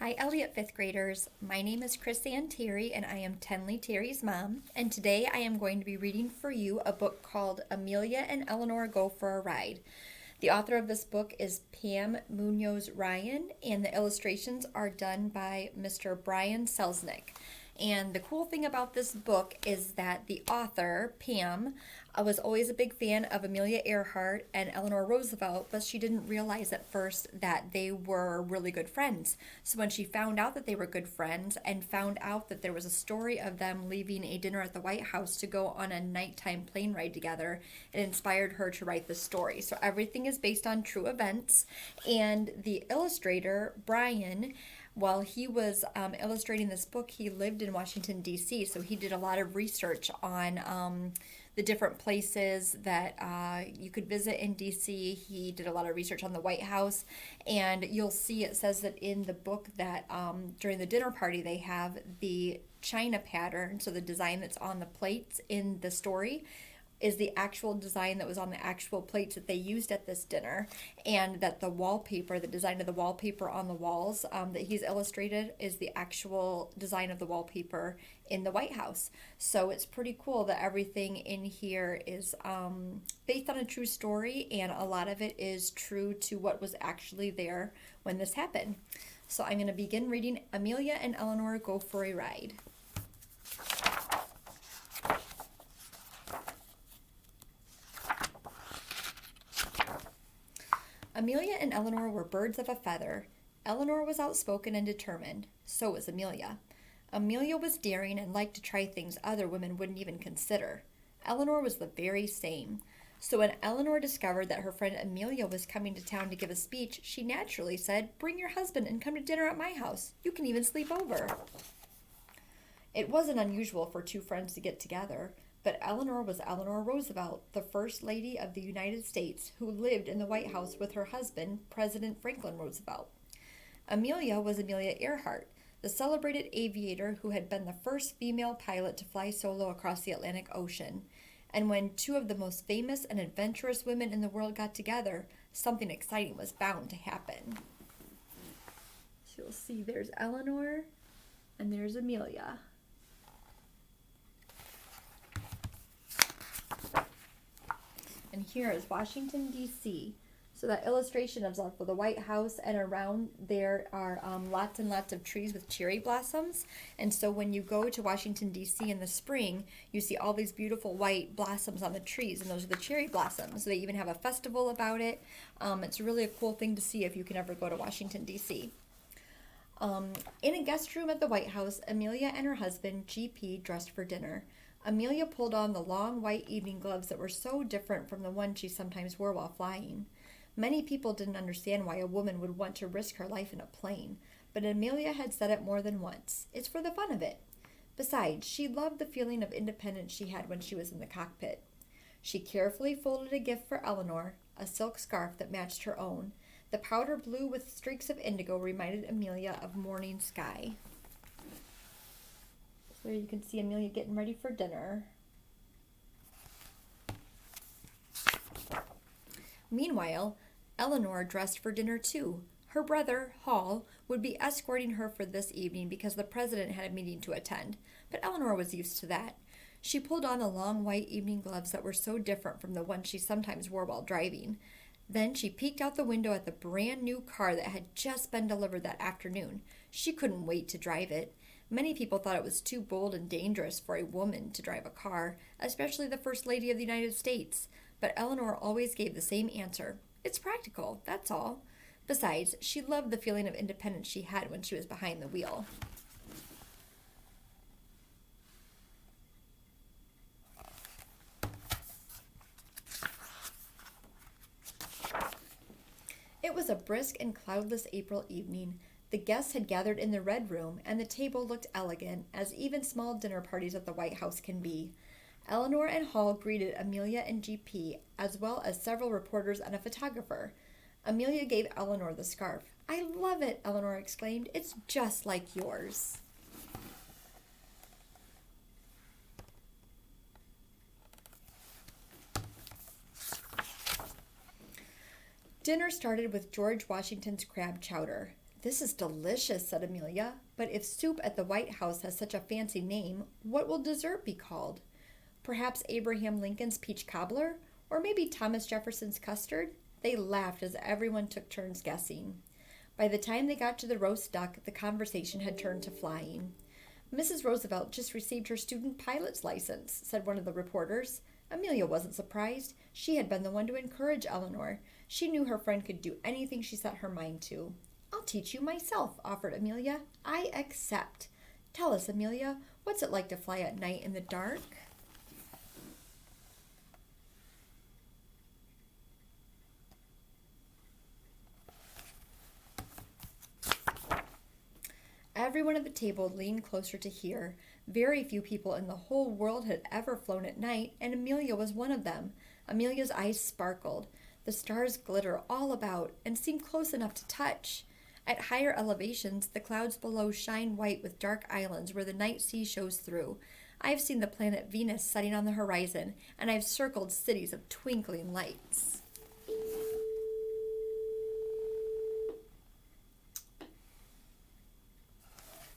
Hi, Elliott fifth graders. My name is Chrisanne Terry, and I am Tenley Terry's mom. And today I am going to be reading for you a book called Amelia and Eleanor Go for a Ride. The author of this book is Pam Munoz Ryan, and the illustrations are done by Mr. Brian Selznick. And the cool thing about this book is that the author, Pam, was always a big fan of Amelia Earhart and Eleanor Roosevelt, but she didn't realize at first that they were really good friends. So when she found out that they were good friends and found out that there was a story of them leaving a dinner at the White House to go on a nighttime plane ride together, it inspired her to write this story. So everything is based on true events, and the illustrator, Brian, while he was illustrating this book, he lived in Washington, D.C., so he did a lot of research on the different places that you could visit in D.C. He did a lot of research on the White House, and you'll see it says that in the book that during the dinner party they have the China pattern, so the design that's on the plates in the story is the actual design that was on the actual plates that they used at this dinner, and that the wallpaper, the design of the wallpaper on the walls that he's illustrated is the actual design of the wallpaper in the White House. So it's pretty cool that everything in here is based on a true story, and a lot of it is true to what was actually there when this happened. So I'm going to begin reading Amelia and Eleanor Go for a Ride. Amelia and Eleanor were birds of a feather. Eleanor was outspoken and determined. So was Amelia. Amelia was daring and liked to try things other women wouldn't even consider. Eleanor was the very same. So when Eleanor discovered that her friend Amelia was coming to town to give a speech, she naturally said, "Bring your husband and come to dinner at my house. You can even sleep over." It wasn't unusual for two friends to get together. But Eleanor was Eleanor Roosevelt, the First Lady of the United States, who lived in the White House with her husband, President Franklin Roosevelt. Amelia was Amelia Earhart, the celebrated aviator who had been the first female pilot to fly solo across the Atlantic Ocean. And when two of the most famous and adventurous women in the world got together, something exciting was bound to happen. So you'll see there's Eleanor and there's Amelia. And here is Washington, D.C. So that illustration of the White House, and around there are lots and lots of trees with cherry blossoms. And so when you go to Washington, D.C. in the spring, you see all these beautiful white blossoms on the trees, and those are the cherry blossoms. So they even have a festival about it. It's really a cool thing to see if you can ever go to Washington, D.C. In a guest room at the White House, Amelia and her husband, G.P., dressed for dinner. Amelia pulled on the long white evening gloves that were so different from the ones she sometimes wore while flying. Many people didn't understand why a woman would want to risk her life in a plane, but Amelia had said it more than once. It's for the fun of it. Besides, she loved the feeling of independence she had when she was in the cockpit. She carefully folded a gift for Eleanor, a silk scarf that matched her own. The powder blue with streaks of indigo reminded Amelia of morning sky. There you can see Amelia getting ready for dinner. Meanwhile, Eleanor dressed for dinner too. Her brother, Hall, would be escorting her for this evening because the president had a meeting to attend, but Eleanor was used to that. She pulled on the long white evening gloves that were so different from the ones she sometimes wore while driving. Then she peeked out the window at the brand new car that had just been delivered that afternoon. She couldn't wait to drive it. Many people thought it was too bold and dangerous for a woman to drive a car, especially the First Lady of the United States. But Eleanor always gave the same answer. It's practical, that's all. Besides, she loved the feeling of independence she had when she was behind the wheel. It was a brisk and cloudless April evening. The guests had gathered in the Red Room, and the table looked elegant, as even small dinner parties at the White House can be. Eleanor and Hall greeted Amelia and G.P., as well as several reporters and a photographer. Amelia gave Eleanor the scarf. "I love it," Eleanor exclaimed. "It's just like yours." Dinner started with George Washington's crab chowder. "This is delicious," said Amelia. "But if soup at the White House has such a fancy name, what will dessert be called? Perhaps Abraham Lincoln's peach cobbler? Or maybe Thomas Jefferson's custard?" They laughed as everyone took turns guessing. By the time they got to the roast duck, the conversation had turned to flying. "Mrs. Roosevelt just received her student pilot's license," said one of the reporters. Amelia wasn't surprised. She had been the one to encourage Eleanor. She knew her friend could do anything she set her mind to. "I'll teach you myself," offered Amelia. "I accept. Tell us, Amelia, what's it like to fly at night in the dark?" Everyone at the table leaned closer to hear. Very few people in the whole world had ever flown at night, and Amelia was one of them. Amelia's eyes sparkled. The stars glitter all about and seem close enough to touch. At higher elevations, the clouds below shine white with dark islands where the night sea shows through. I've seen the planet Venus setting on the horizon, and I've circled cities of twinkling lights.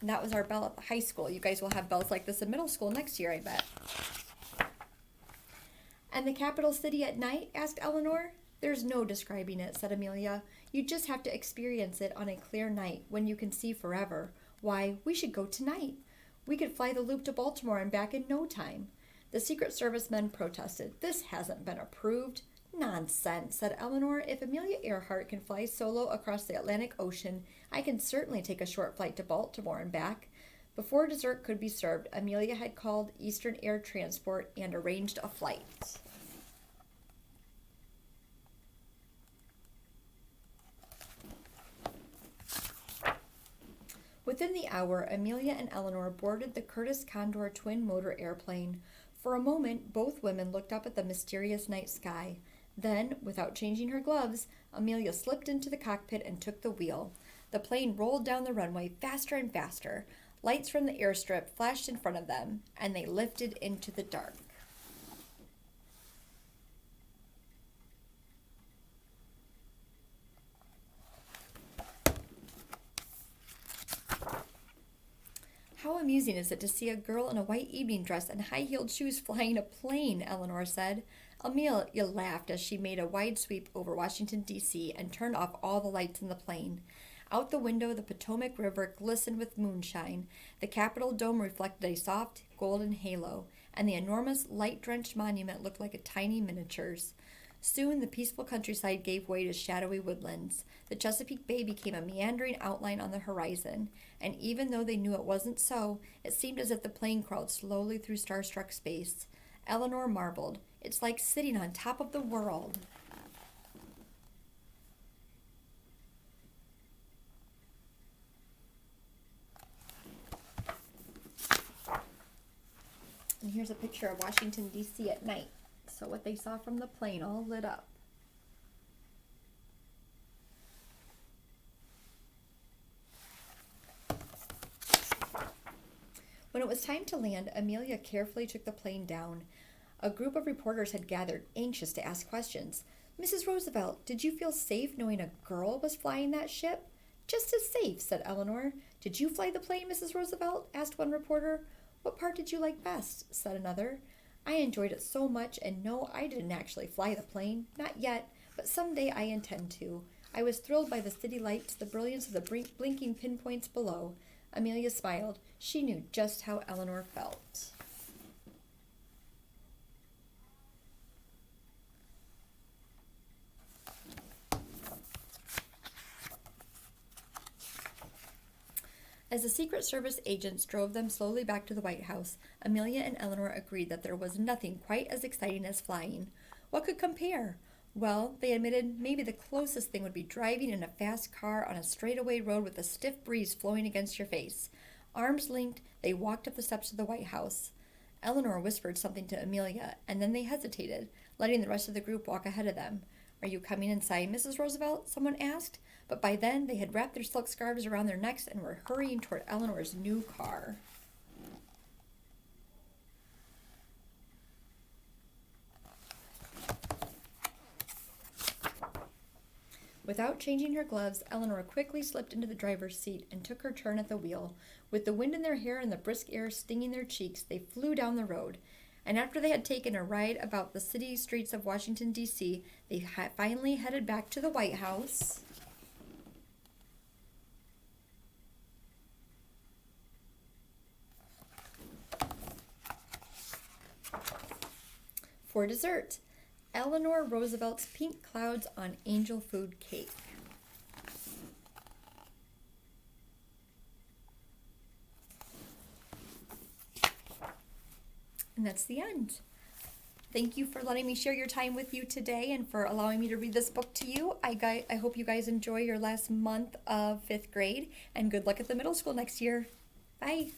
And that was our bell at the high school. You guys will have bells like this in middle school next year, I bet. "And the capital city at night?" asked Eleanor. "There's no describing it," said Amelia. "You just have to experience it on a clear night when you can see forever. Why, we should go tonight. We could fly the loop to Baltimore and back in no time." The Secret Service men protested. "This hasn't been approved." "Nonsense," said Eleanor. "If Amelia Earhart can fly solo across the Atlantic Ocean, I can certainly take a short flight to Baltimore and back." Before dessert could be served, Amelia had called Eastern Air Transport and arranged a flight. Within the hour, Amelia and Eleanor boarded the Curtiss Condor twin-motor airplane. For a moment, both women looked up at the mysterious night sky. Then, without changing her gloves, Amelia slipped into the cockpit and took the wheel. The plane rolled down the runway faster and faster. Lights from the airstrip flashed in front of them, and they lifted into the dark. "How amusing is it to see a girl in a white evening dress and high-heeled shoes flying a plane," Eleanor said. Amelia laughed as she made a wide sweep over Washington, D.C. and turned off all the lights in the plane. Out the window, the Potomac River glistened with moonshine. The Capitol dome reflected a soft, golden halo, and the enormous, light-drenched monument looked like a tiny miniatures. Soon the peaceful countryside gave way to shadowy woodlands. The Chesapeake Bay became a meandering outline on the horizon, and even though they knew it wasn't so, it seemed as if the plane crawled slowly through starstruck space. Eleanor marveled. "It's like sitting on top of the world." And here's a picture of Washington, D.C. at night. So what they saw from the plane all lit up. When it was time to land, Amelia carefully took the plane down. A group of reporters had gathered, anxious to ask questions. "Mrs. Roosevelt, did you feel safe knowing a girl was flying that ship?" "Just as safe," said Eleanor. "Did you fly the plane, Mrs. Roosevelt?" asked one reporter. "What part did you like best?" said another. "I enjoyed it so much, and no, I didn't actually fly the plane. Not yet, but someday I intend to. I was thrilled by the city lights, the brilliance of the blinking pinpoints below." Amelia smiled. She knew just how Eleanor felt. As the Secret Service agents drove them slowly back to the White House, Amelia and Eleanor agreed that there was nothing quite as exciting as flying. What could compare? Well, they admitted maybe the closest thing would be driving in a fast car on a straightaway road with a stiff breeze flowing against your face. Arms linked, they walked up the steps of the White House. Eleanor whispered something to Amelia, and then they hesitated, letting the rest of the group walk ahead of them. "Are you coming inside, Mrs. Roosevelt?" someone asked. But by then, they had wrapped their silk scarves around their necks and were hurrying toward Eleanor's new car. Without changing her gloves, Eleanor quickly slipped into the driver's seat and took her turn at the wheel. With the wind in their hair and the brisk air stinging their cheeks, they flew down the road. And after they had taken a ride about the city streets of Washington, D.C., they finally headed back to the White House for dessert. Eleanor Roosevelt's Pink Clouds on Angel Food Cake. And that's the end. Thank you for letting me share your time with you today and for allowing me to read this book to you. I hope you guys enjoy your last month of 5th grade, and good luck at the middle school next year. Bye.